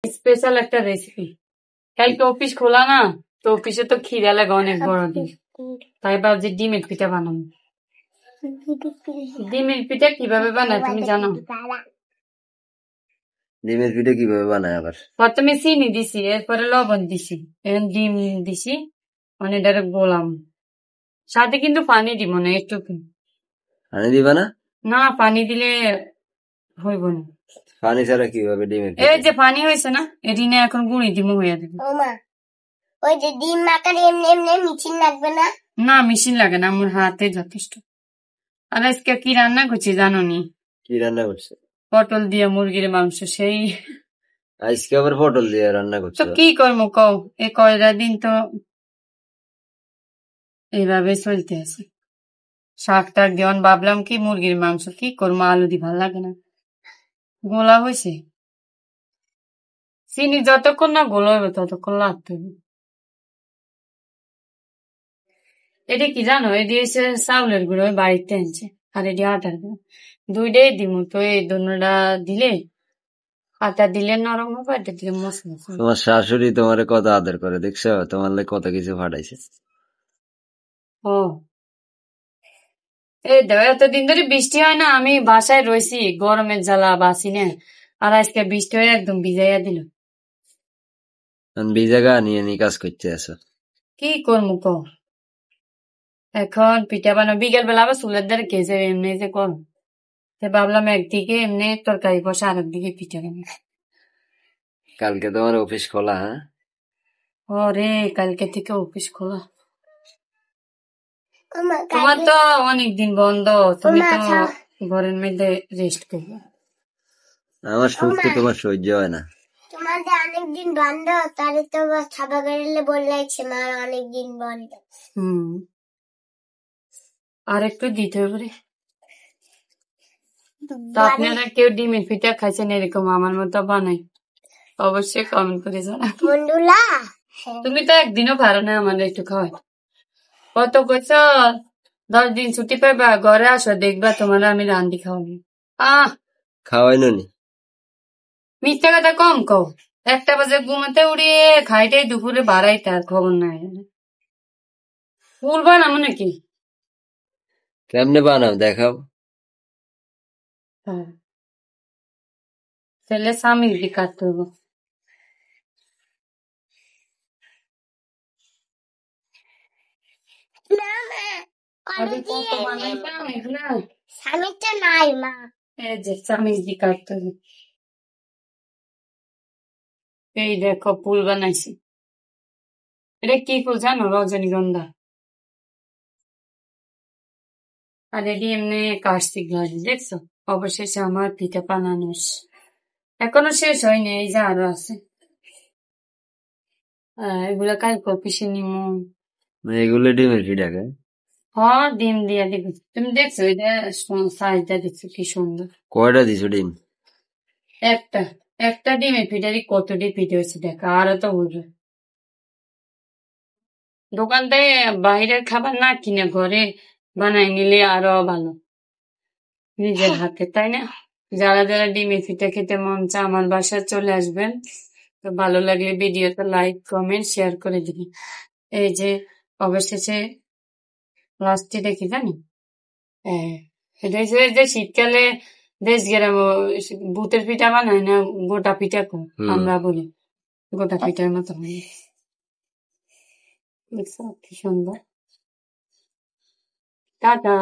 Special একটা recipe. কালকে office খোলা না, তো অফিসে তো খিদা লাগে অনেক বড় দিন, তাই ভাবছি ডিমের পিঠা বানাবো। ডিমের পিঠা কিভাবে বানায় তুমি জানো? ডিমের পিঠা কিভাবে বানায় আবার? প্রথমে চিনি দিছি, এরপরে লবণ দিছি, এখন ডিম দিছি, মানে এটারে গোলাম। সাথে কিন্তু পানি দিব না, একটু পানি দিবা না? না, পানি দিলে হইব না। পানি ছাড়া কিভাবে ডিমের এই পিঠা? যে পানি হয়েছে না, এটি নিয়ে এখন গুঁড়ি ডিম হইয়া দেবে। ওই যে ডিম মাখার এমনি এমনি মেশিন লাগবে না? না, মেশিন লাগে না, আমার হাতে যথেষ্ট। আর আজকে কি রান্না করছি জানো নি? কি রান্না করছে? পটল দিয়ে মুরগির মাংস। সেই আজকে আবার পটল দিয়ে রান্না তো করছো? কি করবো কও, এই কয়টা দিন তো এইভাবে চলতে আছে। শাক টাক দেওয়ান, ভাবলাম কি মুরগির মাংস কি করবো, আলু দি ভাল লাগে না, গোলা হয়েছে। চিনি যতক্ষণ না গোলা হইবে ততক্ষণ লাগতে হবে। এটি কি জানো, এটি হচ্ছে চাউলের গুঁড়ো, বাড়িতে আনছে, আর এটি আটার গুঁড়ো, দুইটাই দিব। তো এই দুটা দিলে, আটা দিলে নরম হবে, এটা দিলে মশলা। তোমার শাশুড়ি তোমারে কত আদর করে দেখছো, তোমার লাগে কত কিছু ফাটাইছে। ও এই দেখো, এতদিন ধরে বৃষ্টি হয় না, আমি বাসায় রয়েছি, গরমের জ্বালা বাসি না, আর আজকে বৃষ্টি হয়ে একদম ভিজাইয়া দিল। ভিজাগা নিয়ে নিয়ে কাজ করতে আছো। কি করবো ক, এখন পিঠা বানাবো, বিকেল বেলা আবার চুলের দ্বারা কেসে এমনি যে কর, ভাবলাম একদিকে এমনি তরকারি বসে আর একদিকে পিঠা বানাবো। কালকে তোমার অফিস খোলা? হ্যাঁ, ওরে কালকে থেকে অফিস খোলা। তোমার তো অনেকদিন বন্ধ, তুমি তো ঘরের মধ্যে রেস্ট করবে। আমার সুখ তো তোমার সহ্য হয় না। তোমাদের অনেকদিন বন্ধ, তাহলে তো খাবার গেলে বললাইছে মা অনেকদিন বন্ধ। আর একটু দিতে হবে। তো আপনারা কেউ ডিমের পিঠা খাইছেন এরকম আমার মতো বানাই, অবশ্যই কমেন্ট করে জানাবেন বন্ধুরা। তুমি তো একদিনও পারো না আমাদের একটু খাওয়াই। কত কইছ 10 দিন ছুটি পাইবা, ঘরে আসো, দেখবা তোমার আমি রান্দি খাওয়াবো। খাওয়াই নি? মিথ্যা কথা কম কও, 1টা বাজে ঘুমাতে উড়িয়ে খাইটাই দুপুরে বাড়াই, তার খবর নাই। ফুল বানাবো নাকি? কেমনে বানাও দেখাও। তাহলে স্বামীর দি কাটতে হবো। স্বামীটা নাই মা, এই যে স্বামীর দি কাটতে হবে। এই দেখো ফুল বানাইছি, এটা কি ফুল জানো? রজনীগন্ধা। আর এটি এমনি কাশি গ্লাস, দেখছো? অবশেষে আমার পিঠা বানানো এখনো শেষ হয়নি, এই যে আরো আছে। এগুলা কালকে পিসে নিমু। এগুলো ডিমের পিঠা খায়? হ্যাঁ, ডিম দিয়া দিব। তুমি দেখছো এটা সাইজটা, দেখছো কি সুন্দর। কয়টা দিছো ডিম? একটা একটা ডিমের পিঠারই কতটি পিঠে হয়েছে দেখা, আরো তো উঠবে। দোকান থেকে বাইরের খাবার না কিনে ঘরে বানাই নিলে আরো ভালো, নিজের হাতে, তাই না? যারা যারা ডিমের পিঠা খেতে মন চা আমার বাসায় চলে আসবেন। তো ভালো লাগলে ভিডিওতে লাইক কমেন্ট শেয়ার করে দিবেন। এই যে অবশেষে লাস্টে দেখি জানি, এটা হচ্ছে যে শীতকালে দেশ গ্রাম ভূতের পিঠা বানায় না, গোটা পিঠা কো আমরা বলি, গোটা পিঠার মতো হয়। দেখছো কি সুন্দর। টাটা।